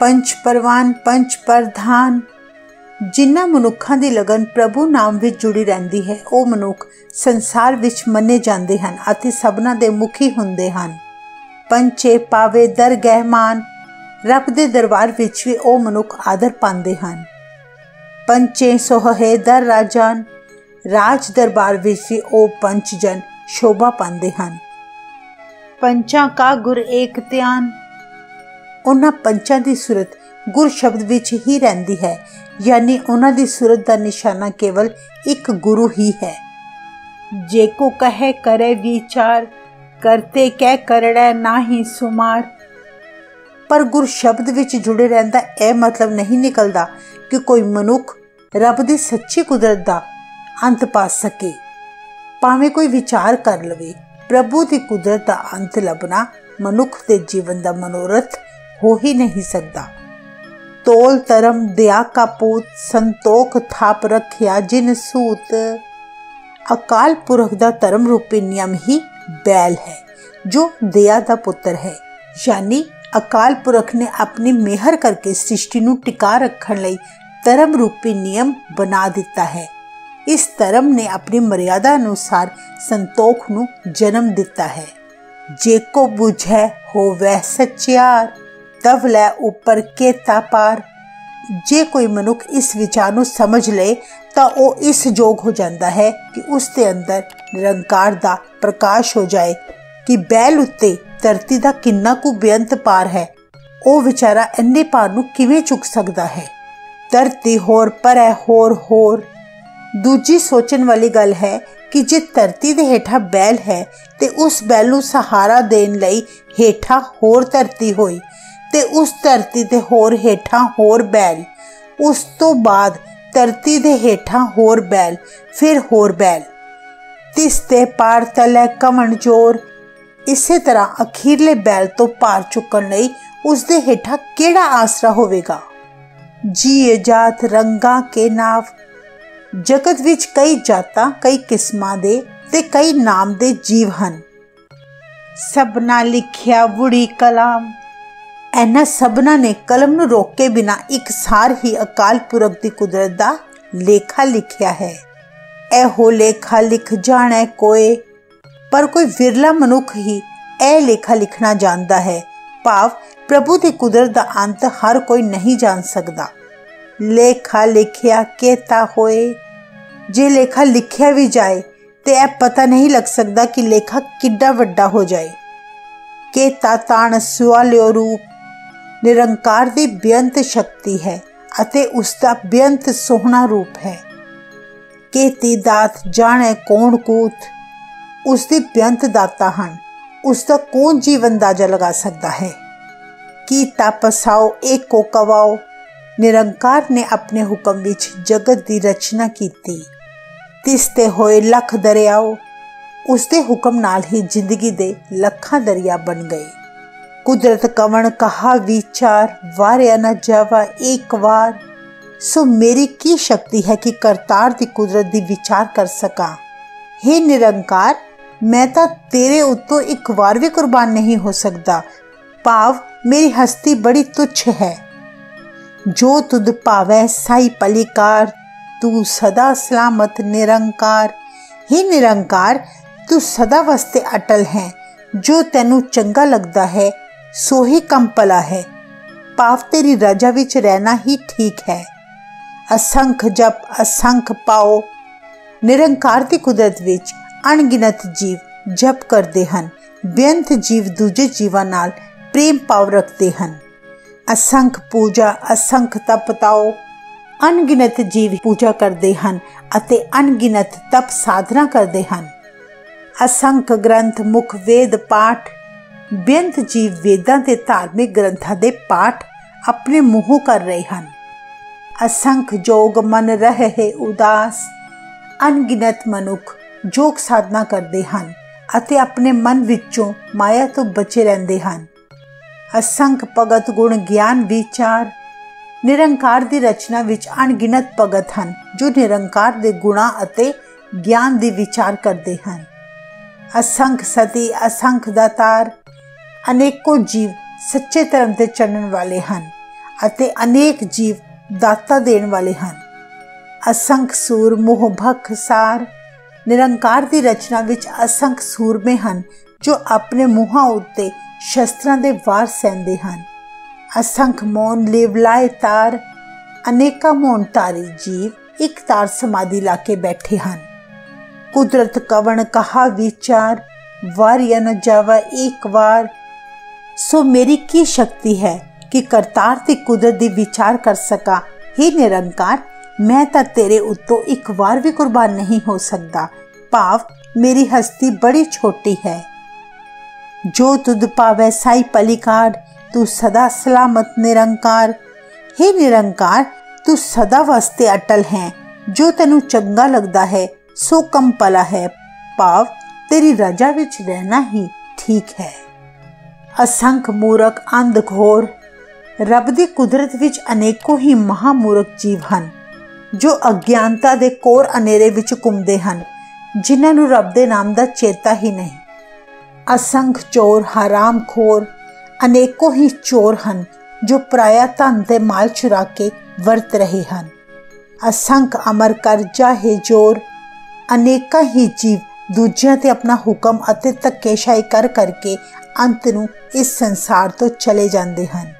पंच परवान पंच प्रधान। जिन्हां मनुखां दी लगन प्रभु नाम विच जुड़ी रहिंदी है, ਉਹ मनुख संसार विच मन्ने जांदे हन अते सबना दे मुखी हुंदे हन। पंचे पावे दरगह मान, रब दे दरबार विच भी ਉਹ मनुख आदर पांदे हन। पंचे सोहे दर राजान, राज दरबार विच भी ਉਹ पंच जन शोभा पांदे हन। पंचां का गुर एक ध्यान, उन्हां पंचां दी सूरत गुर शब्द विच ही रहिंदी है, यानी उन्हां दी सूरत दा निशाना केवल एक गुरु ही है। जे को कहे करे विचार, करते कै करड़ै नाही सुमार। पर गुर शब्द विच जुड़े रहन दा यह मतलब नहीं निकलदा कि कोई मनुख रब दी सच्ची कुदरत दा अंत पा सके, भावें कोई विचार कर लवे। प्रभु दी कुदरत दा अंत लभना मनुख दे जीवन दा मनोरथ हो ही नहीं सकता। तोल तरम दया का पूत, संतोख थाप रखिया जिन सूत। अकाल पुरख दा धर्म रूपी नियम ही बैल है, जो दया दा पुत्र है, यानी अकाल पुरख ने अपनी मेहर करके सृष्टि नूं टिका रखण लई धर्म रूपी नियम बना दिता है। इस धर्म ने अपनी मर्यादा अनुसार संतोख नूं जन्म दिता है। जे को बुझे होवै सच्चियार, तब लै उपर केता पार। जे कोई मनुख इस विचार नूं समझ ले तो वह इस जोग हो जाता है कि उसके अंदर निरंकार दा प्रकाश हो जाए कि बैल उत्ते धरती दा किन्ना कु बेअंत पार है। वह विचारा इन्ने पार नूं किवें चुक सकता है। धरती होर पर है होर। दूजी सोचण वाली गल है कि जे धरती दे हेठा बैल है ते उस बैल नूं सहारा देण लई हेठा होर धरती होई ते उस धरती दे होर हेठा होर बैल, उस तो बाद धरती दे हेठा होर बैल, फिर होर बैल। तिसते पार तले कमण जोर। इसे तरह अखीरले बैल तो पार चुकण लई उसदे हेठा केड़ा आसरा होवेगा। जीए जात रंगा के नाव। जगत विच कई जातां, कई किस्मां दे ते कई नाम दे जीव हन। सबना लिखिया वुड़ी कलाम। इन्हां सबना ने कलम नूं रोके बिना एक सार ही अकाल पुरख दी कुदरत दा लेखा लिखिया है। एहो लेखा लिख जाने कोई, पर कोई विरला मनुख ही ए लेखा लिखना जानता है। भाव प्रभु दी कुदरत दा अंत हर कोई नहीं जान सकता। लेखा लिखिया केता होए। जे लेखा लिखिया भी जाए तो यह पता नहीं लग सकता कि लेखा किड्डा वड्डा हो जाए। केता ताण सुआलियो रूप। निरंकार दी बेअंत शक्ति है अते उसका बेअंत सोहना रूप है। केती दात जाने कौन कूत। उसकी बेअंत दाता हन, उसका कौन जीव अंदाजा लगा सकता है। कीता पसाओ एक को कवाओ। निरंकार ने अपने हुक्म विच जगत की रचना की। तिसते होए लख दरियाओ। उसके हुक्म नाल ही जिंदगी दे लखां दरिया बन गए। कुदरत कवण कहा विचार, वारिया न जावा एक बार। सो मेरी की शक्ति है कि करतार दी कुदरत दी विचार कर सका। हे निरंकार, मैं तो तेरे उत्तों एक बार भी कुर्बान नहीं हो सकता। भाव मेरी हस्ती बड़ी तुच्छ है। जो तुद पावै साई पलिकार, तू सदा सलामत निरंकार। हे निरंकार, तू सदा वास्ते अटल है। जो तेनू चंगा लगता है सो ही कम पला है। पाव तेरी रजा विच रहना ही ठीक है। असंख जप असंख पाओ। निरंकार दी कुदरत विच अणगिनत जीव जप करते हैं। बेअंत जीव दूजे जीवां नाल प्रेम भाव रखते हैं। असंख पूजा असंख तपताओ। अनगिनत जीव पूजा करते हैं अते अनगिनत तप साधना करते हैं। असंख ग्रंथ मुख वेद पाठ। बेअंत जीव वेदां ते धार्मिक ग्रंथां दे पाठ अपने मुँहों कर रहे हैं। असंख जोग मन रहे उदास। अनगिनत मनुख जोग साधना करते हैं अते अपने मन विचों माया तो बचे रहते हैं। असंख भगत गुण ज्ञान विचार। निरंकार दी रचना विच अनगिनत भगत हैं जो निरंकार दे गुणा अते ज्ञान दी विचार करते हैं। असंख सती असंख दातार। अनेकों जीव सच्चे धर्म ते चलण वाले हैं ਅਤੇ ਅਨੇਕ ਜੀਵ ਦਾਤਾ ਦੇਣ ਵਾਲੇ ਹਨ। ਅਸੰਖ ਸੂਰ ਮੋਹ ਭਖ ਸਾਰ। ਨਿਰੰਕਾਰ ਦੀ ਰਚਨਾ ਵਿੱਚ ਅਸੰਖ ਸੂਰਮੇ ਹਨ ਜੋ ਆਪਣੇ ਮੂੰਹਾਂ ਉੱਤੇ ਸ਼ਸਤਰਾਂ ਦੇ ਵਾਰ ਸਹਿੰਦੇ ਹਨ। ਅਸੰਖ ਮੌਨ ਲਿਵ ਲਾਏ ਤਾਰ। ਅਨੇਕਾਂ ਮੌਨ ਧਾਰੀ ਜੀਵ ਇੱਕ ਤਾਰ ਸਮਾਧੀ ਲਾ ਕੇ ਬੈਠੇ ਹਨ। ਕੁਦਰਤ ਕਵਣ ਕਹਾ ਵਿਚਾਰ, ਵਾਰਿਆ ਨ ਜਾਵਾ ਇੱਕ ਵਾਰ। ਸੋ ਮੇਰੀ ਕੀ ਸ਼ਕਤੀ ਹੈ ਕਿ ਕਰਤਾਰ ਦੀ ਕੁਦਰਤ ਦੀ ਵਿਚਾਰ ਕਰ ਸਕਾਂ। हे ਨਿਰੰਕਾਰ, ਮੈਂ ਤਾਂ ਤੇਰੇ ਉੱਤੋਂ ਇੱਕ ਵਾਰ ਵੀ ਕੁਰਬਾਨ ਨਹੀਂ ਹੋ ਸਕਦਾ। ਭਾਵ ਮੇਰੀ ਹਸਤੀ ਬੜੀ ਛੋਟੀ ਹੈ। ਜੋ ਤੁਧ ਪਾਵੈ ਸਾਈ ਪਲਿਕਾਰ, ਤੂੰ ਸਦਾ ਸਲਾਮਤ ਨਿਰੰਕਾਰ। हे ਨਿਰੰਕਾਰ, ਤੂੰ ਸਦਾ ਵਾਸਤੇ ਅਟਲ ਹੈ। ਜੋ ਤੈਨੂੰ ਚੰਗਾ ਲੱਗਦਾ ਹੈ ਸੋ ਕੰਮ ਭਲਾ ਹੈ। ਭਾਵ ਤੇਰੀ ਰਜਾ ਵਿੱਚ ਰਹਿਣਾ ਹੀ ਠੀਕ ਹੈ। ਅਸੰਖ ਮੂਰਖ ਅੰਧ ਘੋਰ। ਰੱਬ ਦੀ ਕੁਦਰਤ ਵਿੱਚ ਅਨੇਕੋਂ ਹੀ ਮਹਾਮੂਰਖ ਜੀਵ ਹਨ ਜੋ ਅਗਿਆਨਤਾ ਦੇ ਕੋਰ ਹਨੇਰੇ ਵਿੱਚ ਘੁੰਮਦੇ ਹਨ, ਜਿਨ੍ਹਾਂ ਨੂੰ ਰੱਬ ਦੇ ਨਾਮ ਦਾ ਚੇਤਾ ਹੀ ਨਹੀਂ। ਅਸੰਖ ਚੋਰ ਹਰਾਮ ਖੋਰ। ਅਨੇਕੋਂ ਹੀ ਚੋਰ ਹਨ ਜੋ ਪਰਾਇਆ ਧਨ ਤੇ ਮਾਲ ਚੁਰਾ ਕੇ ਵਰਤ ਰਹੇ ਹਨ। ਅਸੰਖ ਅਮਰ ਕਰਜਾ ਹੈ ਜੋਰ। ਅਨੇਕਾਂ ਹੀ ਜੀਵ ਦੂਜਿਆਂ ਤੇ ਆਪਣਾ ਹੁਕਮ ਅਤੇ ਧੱਕੇਸ਼ਾਹੀ ਕਰ ਕਰਕੇ ਅੰਤ ਨੂੰ ਇਸ ਸੰਸਾਰ ਤੋਂ ਚਲੇ ਜਾਂਦੇ ਹਨ।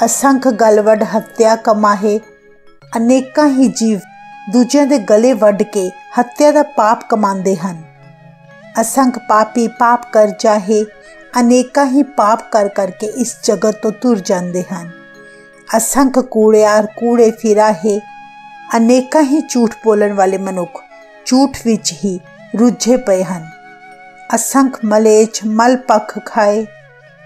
ਅਸੰਖ ਗਲਵਡ ਹੱਤਿਆ ਕਮਾਹੇ। ਅਨੇਕਾਂ ਹੀ ਜੀਵ ਦੂਜਿਆਂ ਦੇ ਗਲੇ ਵੱਢ ਕੇ ਹੱਤਿਆ ਦਾ ਪਾਪ ਕਮਾਉਂਦੇ ਹਨ। ਅਸੰਖ ਪਾਪੀ ਪਾਪ ਕਰ ਜਾਹੇ। ਅਨੇਕਾਂ ਹੀ ਪਾਪ ਕਰ ਕਰਕੇ ਇਸ ਜਗਤ ਤੋਂ ਤੁਰ ਜਾਂਦੇ ਹਨ। ਅਸੰਖ ਕੂੜਿਆਰ ਕੂੜੇ ਫਿਰਾਹੇ। ਅਨੇਕਾਂ ਹੀ ਝੂਠ ਬੋਲਣ ਵਾਲੇ ਮਨੁੱਖ ਝੂਠ ਵਿੱਚ ਹੀ ਰੁੱਝੇ ਪਏ ਹਨ। ਅਸੰਖ ਮਲੇਛ ਮਲ ਪੱਖ ਖਾਏ।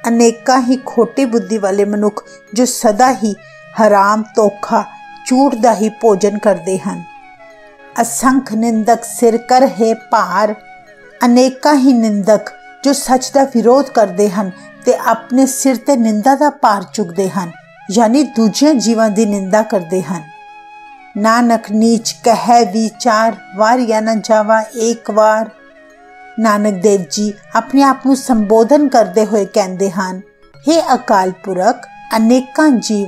ਅਨੇਕਾਂ ਹੀ ਖੋਟੀ ਬੁੱਧੀ ਵਾਲੇ ਮਨੁੱਖ ਜੋ ਸਦਾ ਹੀ ਹਰਾਮ ਧੋਖਾ ਝੂਠ ਦਾ ਹੀ ਭੋਜਨ ਕਰਦੇ ਹਨ। ਅਸੰਖ ਨਿੰਦਕ ਸਿਰ ਕਰ ਹੈ ਭਾਰ। ਅਨੇਕਾਂ ਹੀ ਨਿੰਦਕ ਜੋ ਸੱਚ ਦਾ ਵਿਰੋਧ ਕਰਦੇ ਹਨ ਤੇ ਆਪਣੇ ਸਿਰ ਤੇ ਨਿੰਦਾ ਦਾ ਭਾਰ ਚੁੱਕਦੇ ਹਨ, ਯਾਨੀ ਦੂਜਿਆਂ ਜੀਵਾਂ ਦੀ ਨਿੰਦਾ ਕਰਦੇ ਹਨ। ਨਾਨਕ ਨੀਚ ਕਹਿ ਵਿਚਾਰ, ਵਾਰਿਆ ਨ ਜਾਵਾ ਇੱਕ ਵਾਰ। ਨਾਨਕ ਦੇਵ ਜੀ ਆਪਣੇ ਆਪ ਨੂੰ ਸੰਬੋਧਨ ਕਰਦੇ ਹੋਏ ਕਹਿੰਦੇ ਹਨ, हे ਅਕਾਲ ਪੁਰਖ, ਅਨੇਕਾਂ ਜੀਵ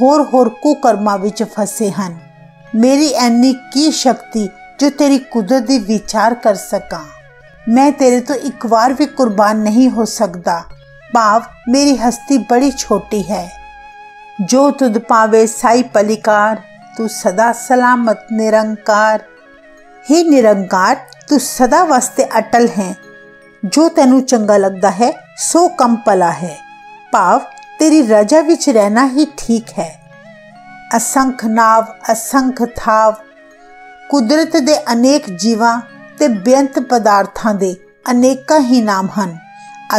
ਹੋਰ ਕੁਕਰਮਾਂ ਵਿੱਚ ਫਸੇ ਹਨ। ਮੇਰੀ ਐਨੀ ਕੀ ਸ਼ਕਤੀ ਜੋ ਤੇਰੀ ਕੁਦਰਤ ਦੀ ਵਿਚਾਰ ਕਰ ਸਕਾਂ। ਮੈਂ ਤੇਰੇ ਤੋਂ ਇੱਕ ਵਾਰ ਵੀ ਕੁਰਬਾਨ ਨਹੀਂ ਹੋ ਸਕਦਾ। ਭਾਵ ਮੇਰੀ ਹਸਤੀ ਬੜੀ ਛੋਟੀ ਹੈ। ਜੋ ਤੁਧ ਪਾਵੇ ਸਾਈ ਪਲਿਕਾਰ, ਤੂੰ ਸਦਾ ਸਲਾਮਤ ਨਿਰੰਕਾਰ। हे ਨਿਰੰਕਾਰ, ਤੂੰ ਸਦਾ ਵਾਸਤੇ ਅਟਲ ਹੈ। ਜੋ ਤੈਨੂੰ ਚੰਗਾ ਲੱਗਦਾ ਹੈ ਸੋ ਕੰਮ ਭਲਾ ਹੈ। ਭਾਵ ਤੇਰੀ ਰਜਾ ਵਿੱਚ ਰਹਿਣਾ ਹੀ ਠੀਕ ਹੈ। ਅਸੰਖ ਨਾਵ ਅਸੰਖ ਥਾਵ। ਕੁਦਰਤ ਦੇ ਅਨੇਕ ਜੀਵਾਂ ਤੇ ਬੇਅੰਤ ਪਦਾਰਥਾਂ ਦੇ ਅਨੇਕਾਂ ਹੀ ਨਾਮ ਹਨ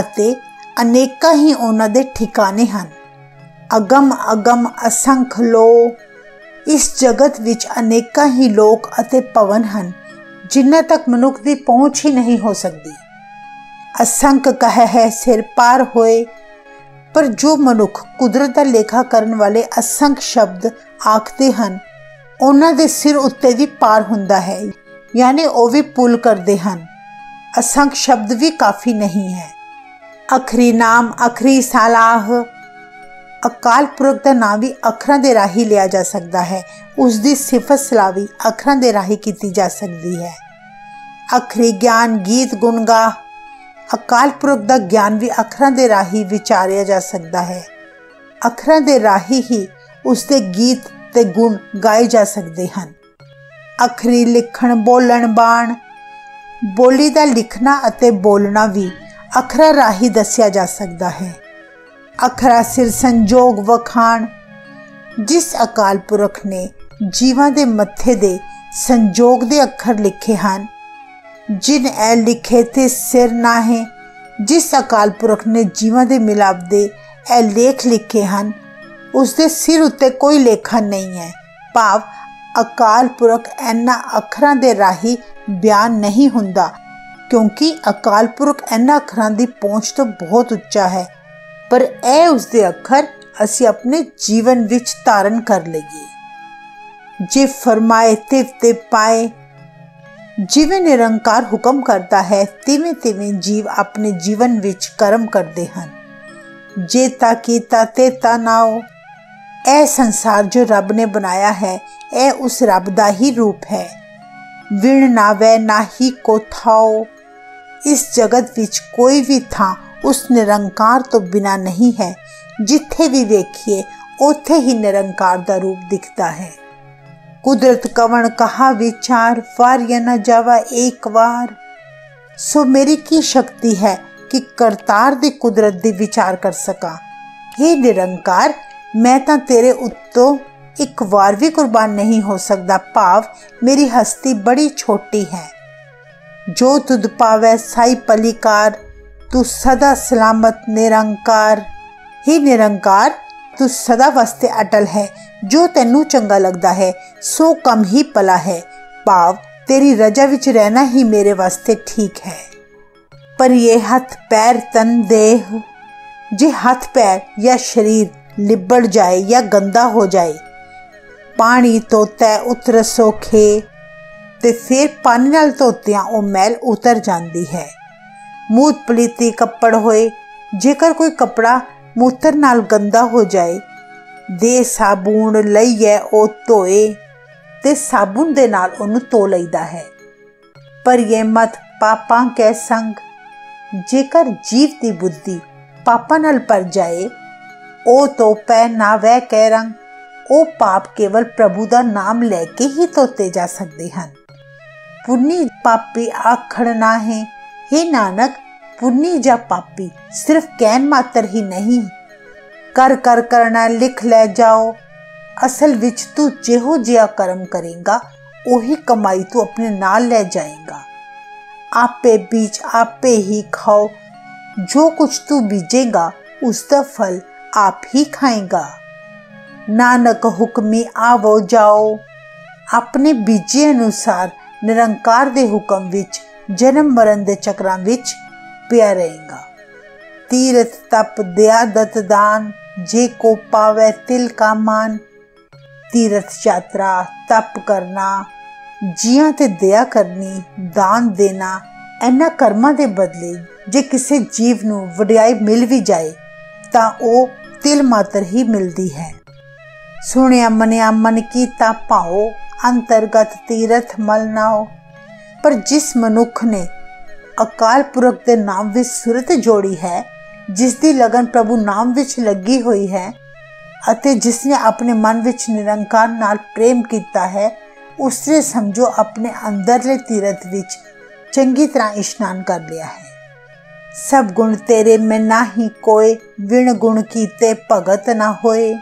ਅਤੇ ਅਨੇਕਾਂ ਹੀ ਉਹਨਾਂ ਦੇ ਠਿਕਾਣੇ ਹਨ। ਅਗਮ ਅਗਮ ਅਸੰਖ ਲੋ। ਇਸ ਜਗਤ ਵਿੱਚ ਅਨੇਕਾਂ ਹੀ ਲੋਕ ਅਤੇ ਭਵਨ ਹਨ ਜਿਨ੍ਹਾਂ ਤੱਕ ਮਨੁੱਖ ਦੀ ਪਹੁੰਚ ਹੀ ਨਹੀਂ ਹੋ ਸਕਦੀ। ਅਸੰਖ ਕਹਿ ਹੈ ਸਿਰ ਪਾਰ ਹੋਏ। ਪਰ ਜੋ ਮਨੁੱਖ ਕੁਦਰਤ ਦਾ ਲੇਖਾ ਕਰਨ ਵਾਲੇ ਅਸੰਖ ਸ਼ਬਦ ਆਖਦੇ ਹਨ, ਉਹਨਾਂ ਦੇ ਸਿਰ ਉੱਤੇ ਵੀ ਪਾਰ ਹੁੰਦਾ ਹੈ, ਯਾਨੀ ਉਹ ਵੀ ਪੁੱਲ ਕਰਦੇ ਹਨ। ਅਸੰਖ ਸ਼ਬਦ ਵੀ ਕਾਫੀ ਨਹੀਂ ਹੈ। ਅਖਰੀ ਨਾਮ ਅਖਰੀ ਸਾਲਾਹ। ਅਕਾਲ ਪੁਰਖ ਦਾ ਨਾਮ ਵੀ ਅੱਖਰਾਂ ਦੇ ਰਾਹੀਂ ਲਿਆ ਜਾ ਸਕਦਾ ਹੈ। ਉਸ ਦੀ ਸਿਫਤ ਸਲਾਹ ਵੀ ਅੱਖਰਾਂ ਦੇ ਰਾਹੀਂ ਕੀਤੀ ਜਾ ਸਕਦੀ ਹੈ। ਅਖਰੀ ਗਿਆਨ ਗੀਤ ਗੁਣ ਗਾ। ਅਕਾਲ ਪੁਰਖ ਦਾ ਗਿਆਨ ਵੀ ਅੱਖਰਾਂ ਦੇ ਰਾਹੀਂ ਵਿਚਾਰਿਆ ਜਾ ਸਕਦਾ ਹੈ। ਅੱਖਰਾਂ ਦੇ ਰਾਹੀਂ ਹੀ ਉਸ ਦੇ ਗੀਤ ਤੇ ਗੁਣ ਗਾਏ ਜਾ ਸਕਦੇ ਹਨ। ਅਖਰੀ ਲਿਖਣ ਬੋਲਣ ਬਾਣ। ਬੋਲੀ ਦਾ ਲਿਖਣਾ ਅਤੇ ਬੋਲਣਾ ਵੀ ਅੱਖਰਾਂ ਰਾਹੀਂ ਦੱਸਿਆ ਜਾ ਸਕਦਾ ਹੈ। ਅੱਖਰਾਂ ਸਿਰ ਸੰਜੋਗ ਵਖਾਣ। ਜਿਸ ਅਕਾਲ ਪੁਰਖ ਨੇ ਜੀਵਾਂ ਦੇ ਮੱਥੇ ਦੇ ਸੰਜੋਗ ਦੇ ਅੱਖਰ ਲਿਖੇ ਹਨ, ਜਿਨ ਐ ਲਿਖੇ ਤੇ ਸਿਰ ਨਾਹੇ। ਜਿਸ ਅਕਾਲ ਪੁਰਖ ਨੇ ਜੀਵਾਂ ਦੇ ਮਿਲਾਪ ਦੇ ਇਹ ਲੇਖ ਲਿਖੇ ਹਨ, ਉਸ ਦੇ ਸਿਰ ਉੱਤੇ ਕੋਈ ਲੇਖਾ ਨਹੀਂ ਹੈ। ਭਾਵ ਅਕਾਲ ਪੁਰਖ ਇਹਨਾਂ ਅੱਖਰਾਂ ਦੇ ਰਾਹੀਂ ਬਿਆਨ ਨਹੀਂ ਹੁੰਦਾ, ਕਿਉਂਕਿ ਅਕਾਲ ਪੁਰਖ ਇਹਨਾਂ ਅੱਖਰਾਂ ਦੀ ਪਹੁੰਚ ਤੋਂ ਬਹੁਤ ਉੱਚਾ ਹੈ। ਪਰ ਇਹ ਉਸਦੇ ਅੱਖਰ ਅਸੀਂ ਆਪਣੇ ਜੀਵਨ ਵਿੱਚ ਧਾਰਨ ਕਰ ਲਈਏ। ਜੇ ਫਰਮਾਏ ਤਿਵ ਤੇ ਪਾਏ। ਜਿਵੇਂ ਨਿਰੰਕਾਰ ਹੁਕਮ ਕਰਦਾ ਹੈ, ਤਿਵੇਂ ਤਿਵੇਂ ਜੀਵ ਆਪਣੇ ਜੀਵਨ ਵਿੱਚ ਕਰਮ ਕਰਦੇ ਹਨ। ਜੇ ਤਾ ਕੀਤਾ ਤੇ ਤਾ ਨਾਓ। ਇਹ ਸੰਸਾਰ जो रब ने बनाया है ਇਹ उस रब ਦਾ ही रूप है। विण ना वै ना ही को थाओ। इस जगत विच कोई भी थां उस निरंकार तो बिना नहीं है। जिथे भी वेखिए उथे ही निरंकार दा रूप दिखता है। कुदरत कवण कहा विचार वार या न जावा एक वार। सो मेरी की शक्ति है कि करतार दी कुदरत दी विचार कर सका। हे निरंकार मैं तां तेरे उत्तों एक वार भी कुर्बान नहीं हो सकता। भाव मेरी हस्ती बड़ी छोटी है। जो तुद पावै साई पलिकार तू सदा सलामत निरंकार। हे निरंकार तू सदा वास्ते अटल है। जो तैनू चंगा लगता है सो कम ही पला है। भाव तेरी रजा विच रहना ही मेरे वास्ते ठीक है। पर ये हाथ पैर तन देह जे हाथ पैर या शरीर लिबड़ जाए या गंदा हो जाए पानी तो तै उतर सोखे ते फिर पानी नाल धोतियां ओ मैल उतर जाती है। मूत पलीती कपड़ होए जेकर कोई कपड़ा मूत्र नाल गंदा हो जाए दे साबुन लईए ओ धोए ते साबुन दे नाल ओनू धो लईदा है। पर ये मत पापां कै संग जेकर जीव दी बुद्धि पापां नाल भर जाए ओ तो पै ना वह कै रंग। ओ पाप केवल प्रभु दा नाम लैके ही धोते जा सकते हैं। पुन्नी पापी आखड़ ना है। हे नानक पुन्नी जा पापी सिर्फ कहन मात्र ही नहीं कर कर करना लिख ले जाओ। असल विच तू जेहो जिया कर्म करेगा ओही कमाई तू अपने नाल ले जाएगा। आपे बीज आपे ही खाओ। जो कुछ तू बीजेगा उसका फल आप ही खाएगा। नानक हुक्मी आवो जाओ। अपने बीजे अनुसार निरंकार दे हुक्म विच जन्म मरण दे चक्रां विच पिया रहेगा। तीरथ तप दया दत दान जे को पावे तिल का मान। तीरथ यात्रा तप करना जियां ते दया करनी दान देना इन्हां कर्मां दे बदले जे किसी जीव नूं वडियाई मिल भी जाए तां ओ तिल मात्र ही मिलती है। सुनिया मनिया मन कीता भाओ अंतरगत तीरथ मल नाओ। पर जिस मनुख ने अकाल पुरख के नाम विच सुरत जोड़ी है जिसकी लगन प्रभु नाम विच लगी हुई है अते जिसने अपने मन विच निरंकार नाल प्रेम किया है उसने समझो अपने अंदरले तीरथ विच चंगी तरह इशनान कर लिया है। सब गुण तेरे में ना ही कोय विण गुण कीते भगत ना होए।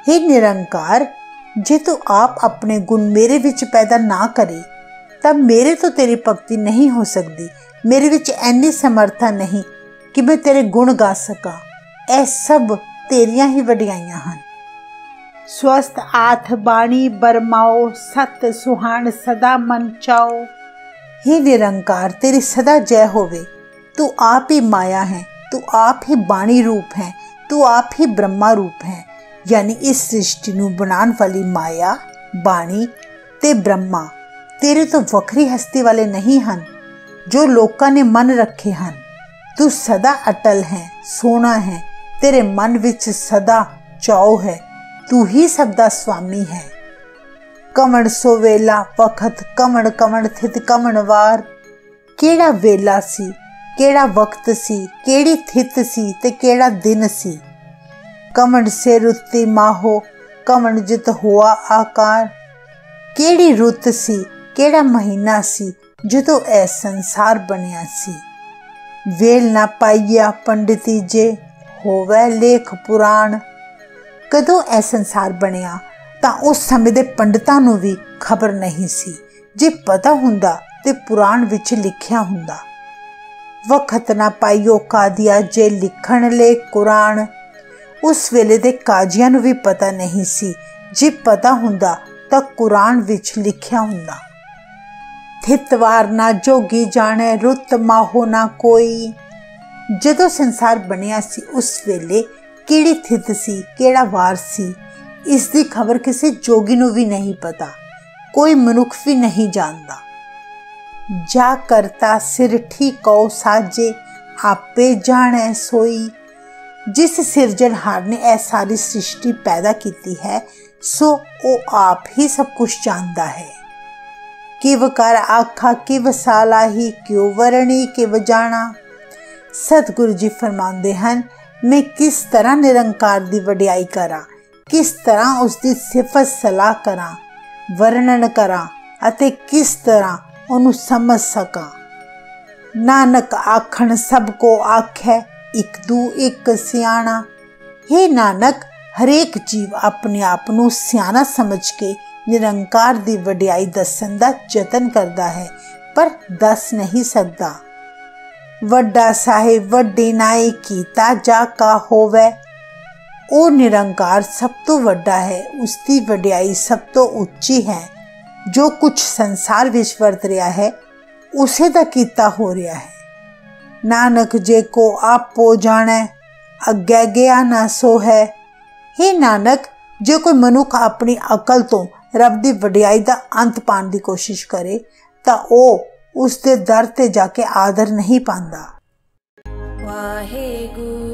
हे निरंकार जे तू आप अपने गुण मेरे विच पैदा ना करे तब मेरे तो तेरी भक्ति नहीं हो सकती। मेरे विच ऐनी समर्था नहीं कि मैं तेरे गुण गा सका। ऐ सब तेरियां ही वडियाइयां हन। स्वस्थ आथ बाणी बरमाओ सत सुहान सदा मन चाओ। हे निरंकार तेरी सदा जय होवे। तू आप ही माया है। तू आप ही बाणी रूप है। तू आप ही ब्रह्मा रूप है। यानी इस सृष्टि नूं बनाने वाली माया बाणी ते ब्रह्मा तेरे तो वखरी हस्ती वाले नहीं हन जो लोकां ने मन रखे हन। तू सदा अटल है सोना है। तेरे मन विच सदा चाओ है। तू ही सबदा स्वामी है। कमण सो वेला वखत कमण कमण थित कमण वार। केड़ा वेला सी केड़ा वक्त सी केड़ी थित सी ते केड़ा दिन सी। कमण से रुत्ती माहो कमण जित हुआ आकार। केड़ी रुत सी केड़ा महीना सी जदों ऐ संसार बनिया सी। वेल ना पाइया पंडिती जे होवे लेख पुराण। कदों ऐ संसार बनिया तां उस समय दे पंडितां नूं भी खबर नहीं सी। जे पता हुंदा ते पुराण विच लिखिया हुंदा। वखत ना पाइयो कादिया जे लिखण ले कुरान। उस वेले दे काजियां नूं भी पता नहीं सी। जे पता हुंदा तां कुरान विच लिखिया हुंदा। थितवार ना जोगी जाने रुत माहो ना कोई। जदों संसार बनिया सी उस वेले केड़ी थित सी केड़ा वार सी इसकी खबर किसी जोगी नूं भी नहीं पता। कोई मनुख भी नहीं जानता। जा करता सिर ठीको साजे आपे जाने सोई। जिस सिरजनहार ने यह सारी सृष्टि पैदा की है सो वो आप ही सब कुछ जानता है। किव कर आखा किव साला ही क्यों वरणी किव जाना। सतगुरु जी फरमाते हैं, मैं किस तरह निरंकार की वडियाई करा, किस तरह उसकी सिफत सलाह करा, वर्णन करा अते किस तरह उन्हें समझ सका। नानक आखण सबको आखै एक दू एक सियाणा। हे नानक, हरेक जीव अपने आप को सियाना समझ के निरंकार की वडियाई दसन का यतन करता है पर दस नहीं सकता। वड्डा साहिब वड्डी नाई कीता जा का होवे। वो निरंकार सब तो वड्डा है, उसकी वडियाई सब तो उच्ची है। जो कुछ संसार विच वरत रहा है उसे दा कीता हो रहा है। नानक जे को आपो जाने अगे गया ना सो है। हे नानक, जे कोई मनुख अपनी अकल तो रब की वडियाई का अंत पाने की कोशिश करे तो वो उसके दर ते जाके आदर नहीं पांदा। वाहेगुरु।